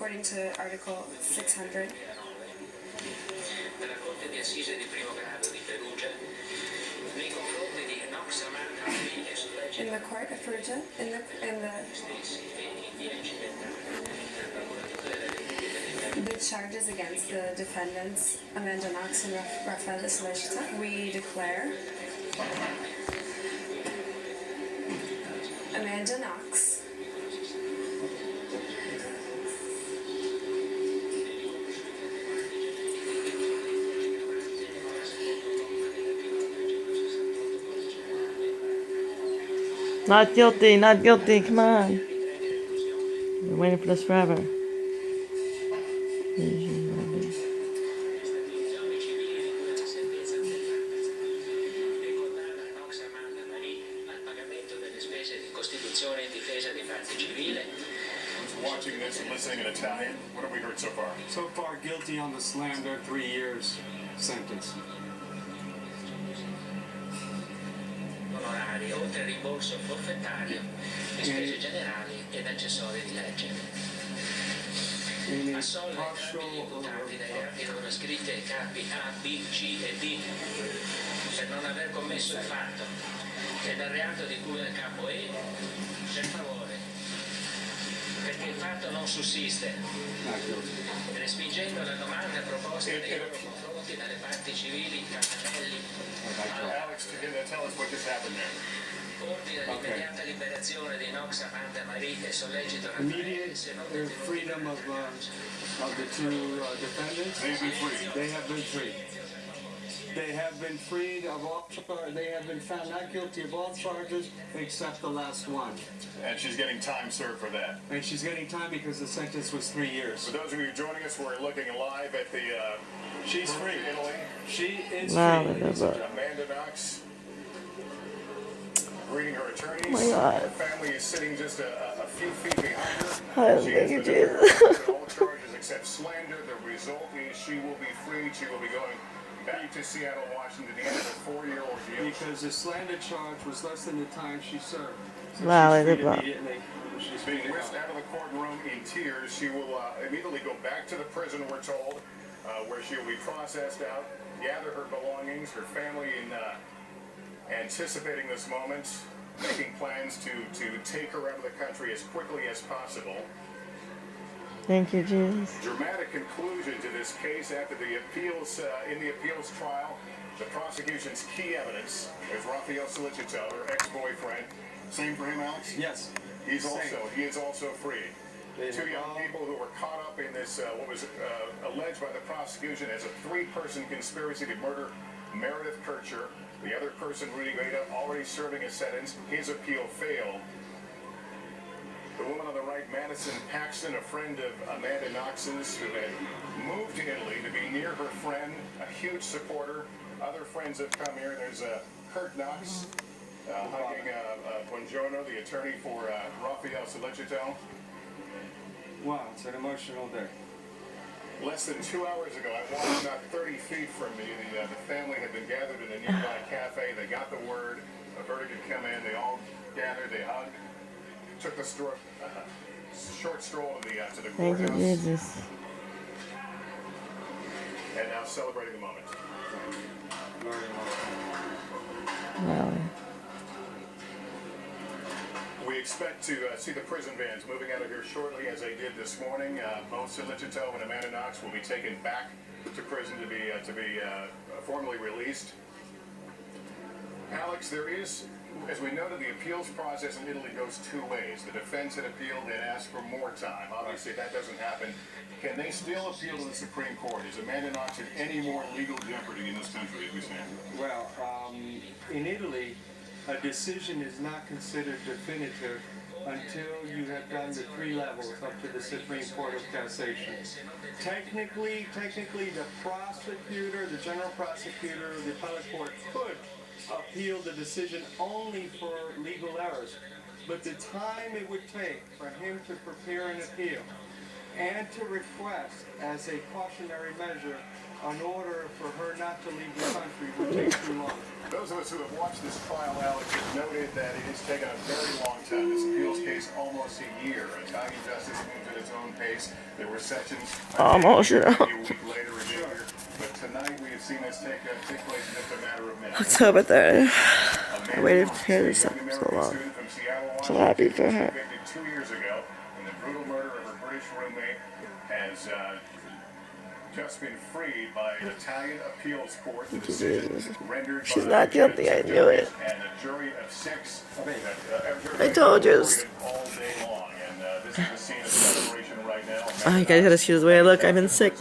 according to Article 600. In the court of Perugia, the charges against the defendants, Amanda Knox and Raffaele Sollecita, we declare Amanda Knox not guilty, not guilty, come on. We're waiting for this forever. Watching this and listening in Italian, what have we heard so far? So far, guilty on the slander, 3 years sentence. Onorari, oltre al rimborso forfettario e spese generali ed accessorie di legge. Assolve i imputati dai reati loro iscritti ai capi A, B, C e D per non aver commesso il fatto e dal reato di cui al capo E per favore, perché il fatto non sussiste, respingendo la domanda proposta nei loro confronti dalle parti civili Campanelli. Alex, tell us what just happened there. Ordine l'immediata liberazione di Knox, Amanda Marie e sollecito Immediate freedom of the two defendants. They've been free. They have been freed. They have been freed of all. They have been found not guilty of all charges except the last one. And she's getting time served for that. And she's getting time because the sentence was 3 years. For those of you joining us, we're looking live at the. She's free. Italy. She is Wow, free. Amanda Knox. Greeting her attorneys. Oh my God. Her family is sitting just a few feet behind her. Thank you, Jesus. All charges except slander. The result is she will be freed. She will be going back to Seattle, Washington, to end a 4-year ordeal. Because the slander charge was less than the time she served. So Wow, she's I did freed that. immediately. She's Being freed whisked out of the courtroom in tears, she will immediately go back to the prison, we're told, where she will be processed out, gather her belongings, her family in anticipating this moment, making plans to take her out of the country as quickly as possible. Thank you, Jesus. Dramatic conclusion to this case after the appeals, in the appeals trial, the prosecution's key evidence is Raffaele Sollecita, her ex-boyfriend. Same for him, Alex? Yes. He is also free. Two young people who were caught up in this, what was alleged by the prosecution as a 3-person conspiracy to murder Meredith Kircher. The other person, Rudy Veda, already serving a sentence. His appeal failed. The woman on the right, Madison Paxton, a friend of Amanda Knox's, who had moved to Italy to be near her friend, a huge supporter. Other friends have come here. There's Kurt Knox hugging Buongiorno, the attorney for Raffaele Sollecita. Wow, it's an emotional day. Less than 2 hours ago, I walked not 30 feet from me. The family had been gathered in a nearby cafe. They got the word. A verdict had come in. They all gathered. They hugged. Took the short stroll to the Thank you, courthouse. Jesus. And now celebrating the moment. Very emotional. Wow. We expect to see the prison vans moving out of here shortly, as they did this morning. Both Sollecita and Amanda Knox will be taken back to prison to be formally released. Alex, there is, as we noted, the appeals process in Italy goes 2 ways. The defense had appealed and asked for more time. Obviously, if that doesn't happen, can they still appeal to the Supreme Court? Is Amanda Knox in any more legal jeopardy in this country as we stand? Well, in Italy, a decision is not considered definitive until you have done the 3 levels up to the Supreme Court of Cassation. Technically, the prosecutor, the general prosecutor, the appellate court could appeal the decision only for legal errors. But the time it would take for him to prepare an appeal and to request as a cautionary measure an order for her not to leave the country would take too long. Those of us who have watched this trial, Alex, have noted that it has taken a very long time. This appeals case almost a year. Italian justice moves at its own pace. There were sessions Almost, you know. a week later or later, but tonight we have seen this take place in just a matter of minutes. October 3rd. I waited to hear this up so long. So happy for her. 2 years ago, in the brutal murder of her British roommate, has just been freed by an Italian appeals court. The decision rendered She's by not guilty, I knew it. and a jury of 6. I told you. All day long, and this is a scene of celebration right now. Oh, you guys gotta excuse the way I look. I've been sick